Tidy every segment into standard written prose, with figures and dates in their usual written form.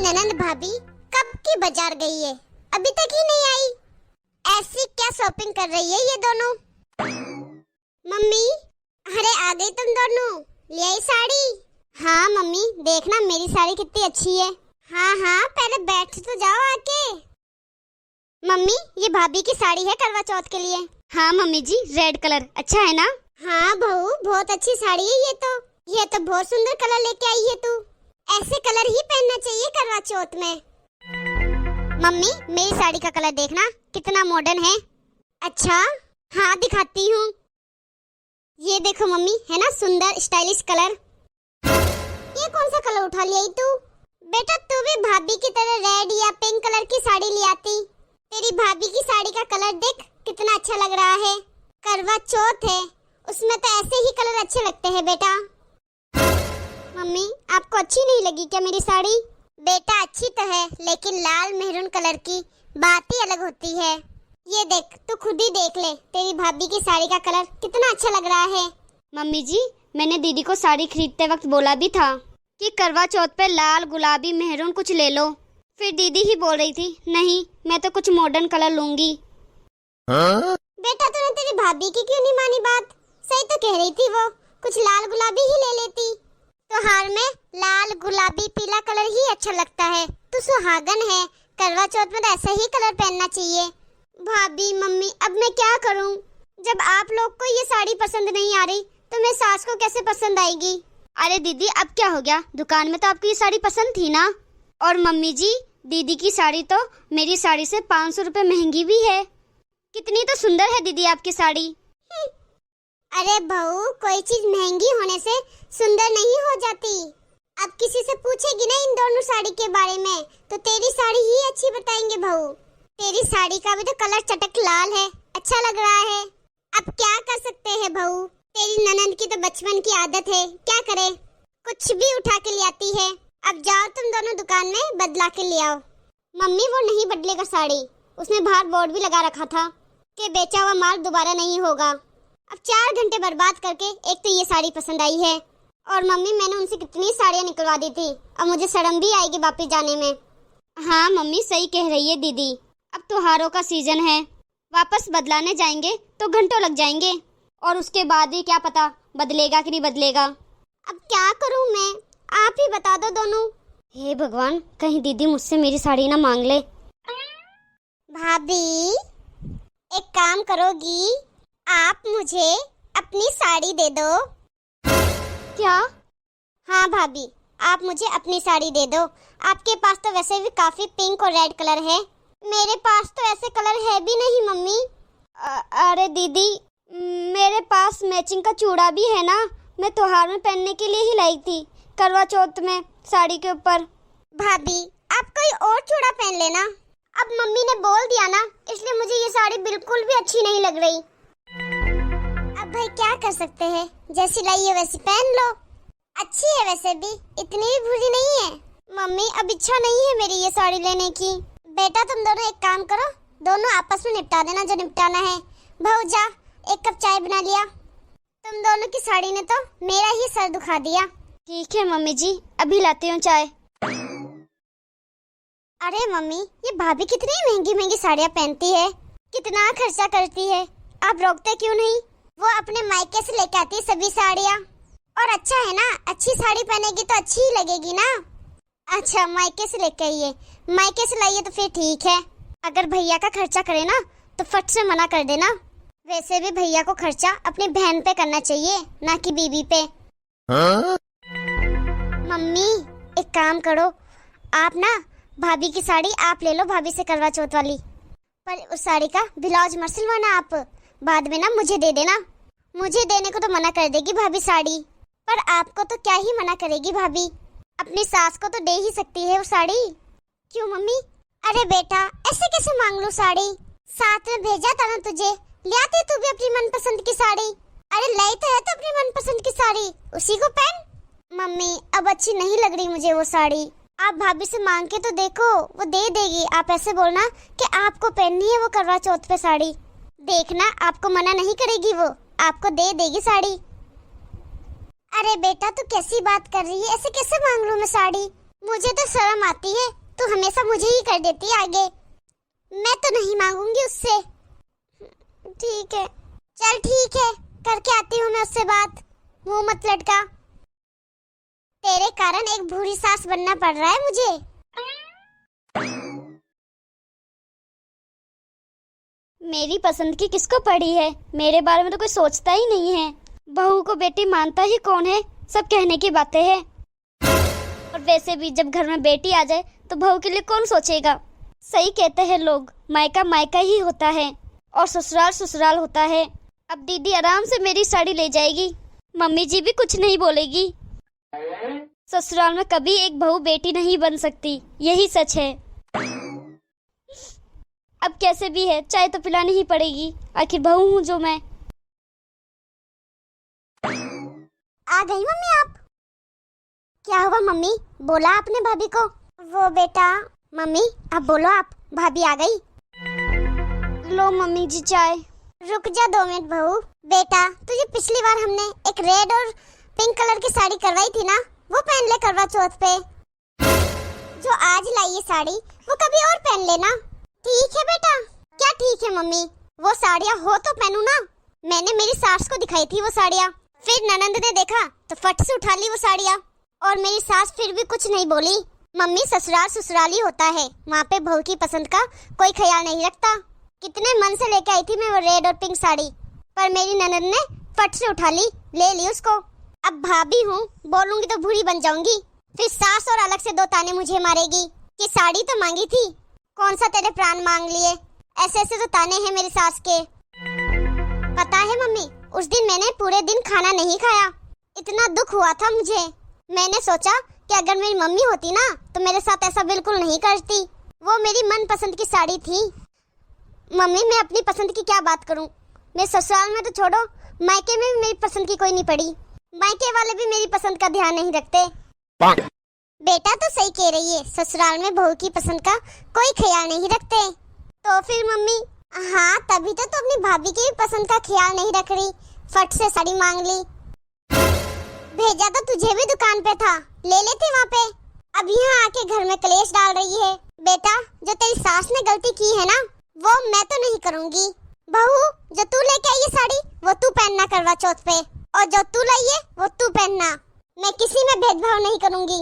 ननंद भाभी कब की बाजार गई है, अभी तक ही नहीं आई। ऐसी क्या शॉपिंग कर रही है ये दोनों। मम्मी, अरे आ गई तुम दोनों, ले आई साड़ी। हाँ मम्मी, देखना मेरी साड़ी कितनी अच्छी है। हाँ हाँ, पहले बैठ तो जाओ आके। मम्मी, ये भाभी की साड़ी है करवा चौथ के लिए। हाँ मम्मी जी, रेड कलर अच्छा है ना। हाँ बहू, बहुत अच्छी साड़ी है ये तो बहुत सुंदर कलर लेके आई है तू। ऐसे कलर ही पहनना चाहिए करवा चौथ में। मम्मी, मेरी साड़ी का कलर देखना कितना मॉडर्न है। अच्छा हाँ, दिखाती हूँ। ये देखो मम्मी, है ना सुंदर स्टाइलिश कलर। ये कौन सा कलर उठा लिया तू? बेटा तू भी भाभी की तरह रेड या पिंक कलर की साड़ी ले आती। तेरी भाभी की साड़ी का कलर देख कितना अच्छा लग रहा है। करवा चौथ है, उसमें तो ऐसे ही कलर अच्छे लगते हैं बेटा। मम्मी, आपको अच्छी नहीं लगी क्या मेरी साड़ी? बेटा अच्छी तो है, लेकिन लाल मेहरून कलर की बात ही अलग होती है। ये देख, तू खुद ही देख ले, तेरी भाभी की साड़ी का कलर कितना अच्छा लग रहा है। मम्मी जी, मैंने दीदी को साड़ी खरीदते वक्त बोला भी था कि करवा चौथ पे लाल गुलाबी मेहरून कुछ ले लो। फिर दीदी ही बोल रही थी नहीं, मैं तो कुछ मॉडर्न कलर लूंगी। बेटा तूने तेरी भाभी की क्यों नहीं मानी बात? सही तो कह रही थी वो, कुछ लाल गुलाबी ही ले लेती। त्योहार में लाल गुलाबी पीला कलर ही अच्छा लगता है। तू सुहागन है, करवा चौथ में तो ऐसा ही कलर पहनना चाहिए। भाभी मम्मी, अब मैं क्या करूं? जब आप लोग को ये साड़ी पसंद नहीं आ रही तो मेरी सास को कैसे पसंद आएगी? अरे दीदी, अब क्या हो गया, दुकान में तो आपको ये साड़ी पसंद थी ना। और मम्मी जी, दीदी की साड़ी तो मेरी साड़ी से 500 रुपए महंगी भी है। कितनी तो सुंदर है दीदी आपकी साड़ी। अरे बहू, कोई चीज महंगी होने से सुंदर नहीं हो जाती। अब किसी से पूछेगी ना इन दोनों साड़ी के बारे में तो तेरी साड़ी ही अच्छी बताएंगे बहू। तेरी साड़ी का भी तो कलर चटक लाल है, अच्छा लग रहा है। अब क्या कर सकते हैं बहू, तेरी ननंद की तो बचपन की आदत है, क्या करे, कुछ भी उठा के ले आती है। अब जाओ तुम दोनों दुकान में बदला के ले आओ। मम्मी, वो नहीं बदलेगा साड़ी, उसने बाहर बोर्ड भी लगा रखा था कि बेचा हुआ माल दोबारा नहीं होगा। अब 4 घंटे बर्बाद करके एक तो ये साड़ी पसंद आई है, और मम्मी मैंने उनसे कितनी साड़ियाँ निकलवा दी थी, अब मुझे शर्म भी आएगी वापस जाने में। हाँ मम्मी, सही कह रही है दीदी, अब त्योहारों का सीजन है, वापस बदलाने जाएंगे तो घंटों लग जाएंगे, और उसके बाद ही क्या पता बदलेगा कि नहीं बदलेगा। अब क्या करूं मैं, आप ही बता दो दोनों। हे भगवान, कहीं दीदी मुझसे मेरी साड़ी ना मांग ले। भाभी, एक काम करोगी, आप मुझे अपनी साड़ी दे दो। क्या? हाँ भाभी, आप मुझे अपनी साड़ी दे दो। आपके पास तो वैसे भी काफी पिंक और रेड कलर है, मेरे पास तो ऐसे कलर है भी नहीं मम्मी। अरे दीदी, मेरे पास मैचिंग का चूड़ा भी है ना, मैं त्योहार में पहनने के लिए ही लाई थी, करवा चौथ में साड़ी के ऊपर। भाभी, आप कोई और चूड़ा पहन लेना। अब मम्मी ने बोल दिया ना, इसलिए मुझे ये साड़ी बिल्कुल भी अच्छी नहीं लग रही। अब भाई क्या कर सकते हैं, जैसी लाई है वैसी पहन लो। अच्छी है वैसे भी, इतनी भी बुरी नहीं है। मम्मी, अब इच्छा नहीं है मेरी ये साड़ी लेने की। बेटा तुम दोनों एक काम करो, दोनों आपस में निपटा देना जो निपटाना है। बहू जा, 1 कप चाय बना लिया। तुम दोनों की साड़ी ने तो मेरा ही सर दुखा दिया। ठीक है मम्मी जी, अभी लाती हूँ चाय। अरे मम्मी, ये भाभी कितनी महंगी महंगी साड़ियाँ पहनती है, कितना खर्चा करती है, आप रोकते क्यों नहीं? वो अपने मायके से लेके आती है सभी साड़ियाँ, और अच्छा है ना, अच्छी साड़ी पहनेगी तो अच्छी ही लगेगी ना। अच्छा, मायके से लेके आई है, मायके से लाइए तो फिर ठीक है। अगर भैया का खर्चा करे ना तो फट से मना कर देना। वैसे भी भैया को खर्चा अपनी बहन पे करना चाहिए, ना कि बीवी पे। मम्मी, एक काम करो, आप ना भाभी की साड़ी आप ले लो, भाभी से करवा चौथ वाली, पर उस साड़ी का ब्लाउज मत सिलवाना आप, बाद में ना मुझे दे देना। मुझे देने को तो मना कर देगी भाभी साड़ी, पर आपको तो क्या ही मना करेगी भाभी, अपनी सास को तो दे ही सकती है वो साड़ी। क्यों मम्मी? अरे बेटा, ऐसे कैसे मांग लूं साड़ी, साथ में भेजा था ना तुझे, ले आती तू भी अपनी मनपसंद की साड़ी। अरे लाई तो है तो अपनी मनपसंद की साड़ी, उसी को पहन। मम्मी, अब अच्छी नहीं लग रही मुझे वो साड़ी, आप भाभी से मांग के तो देखो, वो दे देगी। आप ऐसे बोलना कि आपको पहननी है वो करवा चौथ पे साड़ी, देखना आपको मना नहीं करेगी, वो आपको दे देगी साड़ी। अरे बेटा, तू कैसी बात कर रही है, ऐसे कैसे मांग लूं मैं साड़ी? मुझे तो शर्म आती है, तू हमेशा मुझे ही कर देती है आगे। मैं तो नहीं मांगूंगी उससे। ठीक है, चल ठीक है, करके आती हूँ मैं उससे बात। मुंह मत लटका, तेरे कारण एक बुरी सास बनना पड़ रहा है मुझे। मेरी पसंद की किसको पड़ी है? मेरे बारे में तो कोई सोचता ही नहीं है। बहू को बेटी मानता ही कौन है? सब कहने की बातें हैं। और वैसे भी जब घर में बेटी आ जाए तो बहू के लिए कौन सोचेगा? सही कहते हैं लोग, मायका मायका ही होता है और ससुराल ससुराल होता है। अब दीदी आराम से मेरी साड़ी ले जाएगी, मम्मी जी भी कुछ नहीं बोलेगी। ससुराल में कभी एक बहू बेटी नहीं बन सकती, यही सच है। अब कैसे भी है, चाय तो पिलानी ही पड़ेगी, आखिर बहू हूँ जो मैं। आ गई मम्मी आप? क्या हुआ मम्मी, बोला आपने भाभी को? वो बेटा, मम्मी अब बोलो आप, भाभी आ गई। लो मम्मी जी चाय। रुक जा 2 मिनट बहू। बेटा, तुझे पिछली बार हमने एक रेड और पिंक कलर की साड़ी करवाई थी ना, वो पहन ले करवा चौथ पे। जो आज लाई ये साड़ी वो कभी और पहन लेना। ठीक है बेटा। क्या ठीक है मम्मी? वो साड़ियाँ हो तो पहनू ना। मैंने मेरी सास को दिखाई थी वो साड़ियाँ, फिर ननंद ने देखा तो फट से उठा ली वो साड़ियाँ, और मेरी सास फिर भी कुछ नहीं बोली। मम्मी ससुराल ससुराल ही होता है, वहाँ पे बहू की पसंद का कोई ख्याल नहीं रखता। कितने मन से लेके आई थी मैं वो रेड और पिंक साड़ी, पर मेरी ननंद ने फट से उठा ली, ले ली उसको। अब भाभी हूँ, बोलूंगी तो बुरी बन जाऊंगी, फिर सास और अलग से 2 ताने मुझे मारेगी कि साड़ी तो मांगी थी, कौन सा तेरे प्राण मांग लिए। ऐसे ऐसे तो ताने हैं मेरी सास के। पता है मम्मी, उस दिन मैंने पूरे दिन खाना नहीं खाया, इतना दुख हुआ था मुझे। मैंने सोचा कि अगर मेरी मम्मी होती ना तो मेरे साथ ऐसा बिल्कुल नहीं करती। वो मेरी मनपसंद की साड़ी थी। मम्मी मैं अपनी पसंद की क्या बात करूं? मैं ससुराल में तो छोड़ो, मायके में भी मेरी पसंद की कोई नहीं पड़ी। मायके वाले भी मेरी पसंद का ध्यान नहीं रखते। बेटा तो सही कह रही है, ससुराल में बहू की पसंद का कोई ख्याल नहीं रखते। तो फिर मम्मी, हाँ तभी तो अपनी भाभी की पसंद का ख्याल नहीं रख रही, फट से साड़ी मांग ली। भेजा तो तुझे भी दुकान पे था, ले लेते वहाँ पे। अब यहाँ आके घर में कलेश डाल रही है। बेटा, जो तेरी सास ने गलती की है ना, वो मैं तो नहीं करूँगी। बहू, जो तू लेके आई है साड़ी वो तू पहनना करवा चौथ पे, और जो तू लाई है वो तू पहनना। मैं किसी में भेदभाव नहीं करूँगी।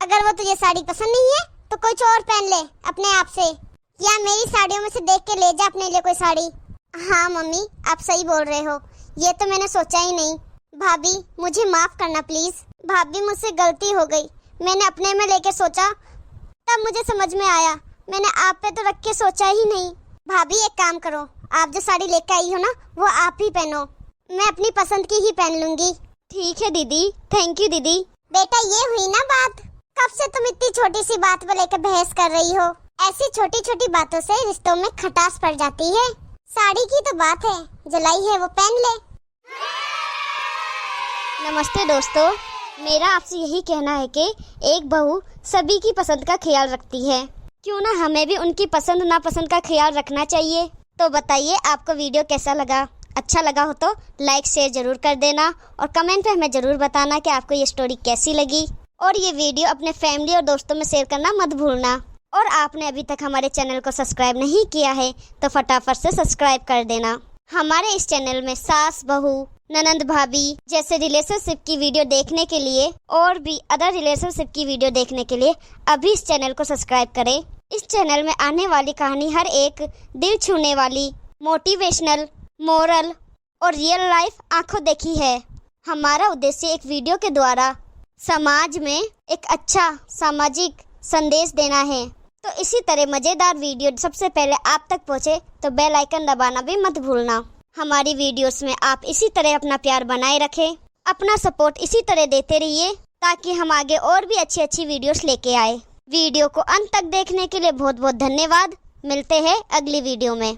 अगर वो तुझे साड़ी पसंद नहीं है तो कुछ और पहन ले अपने आप से, या मेरी साड़ियों में से देख के ले जा अपने लिए कोई साड़ी। हाँ मम्मी, आप सही बोल रहे हो, ये तो मैंने सोचा ही नहीं। भाभी मुझे माफ करना प्लीज। भाभी मुझसे गलती हो गई, मैंने अपने में लेके सोचा, तब मुझे समझ में आया, मैंने आप पे तो रख के सोचा ही नहीं। भाभी एक काम करो, आप जो साड़ी लेके आई हो ना वो आप ही पहनो, मैं अपनी पसंद की ही पहन लूंगी। ठीक है दीदी, थैंक यू दीदी। बेटा ये हुई ना बात, कब से तुम इतनी छोटी सी बात पर लेकर बहस कर रही हो? ऐसी छोटी छोटी बातों से रिश्तों में खटास पड़ जाती है। साड़ी की तो बात है, जो लाई है वो पहन ले। नमस्ते दोस्तों, मेरा आपसे यही कहना है कि एक बहू सभी की पसंद का ख्याल रखती है, क्यों ना हमें भी उनकी पसंद नापसंद का ख्याल रखना चाहिए। तो बताइए आपको वीडियो कैसा लगा? अच्छा लगा हो तो लाइक शेयर जरूर कर देना, और कमेंट पे हमें जरूर बताना कि आपको ये स्टोरी कैसी लगी। और ये वीडियो अपने फैमिली और दोस्तों में शेयर करना मत भूलना। और आपने अभी तक हमारे चैनल को सब्सक्राइब नहीं किया है तो फटाफट से सब्सक्राइब कर देना। हमारे इस चैनल में सास बहू, ननंद भाभी जैसे रिलेशनशिप की वीडियो देखने के लिए और भी अदर रिलेशनशिप की वीडियो देखने के लिए अभी इस चैनल को सब्सक्राइब करें। इस चैनल में आने वाली कहानी हर एक दिल छूने वाली, मोटिवेशनल, मोरल और रियल लाइफ आंखों देखी है। हमारा उद्देश्य एक वीडियो के द्वारा समाज में एक अच्छा सामाजिक संदेश देना है। तो इसी तरह मजेदार वीडियो सबसे पहले आप तक पहुंचे तो बेल आइकन दबाना भी मत भूलना। हमारी वीडियोस में आप इसी तरह अपना प्यार बनाए रखें, अपना सपोर्ट इसी तरह देते रहिए ताकि हम आगे और भी अच्छी अच्छी वीडियोस लेके आए। वीडियो को अंत तक देखने के लिए बहुत बहुत धन्यवाद। मिलते हैं अगली वीडियो में।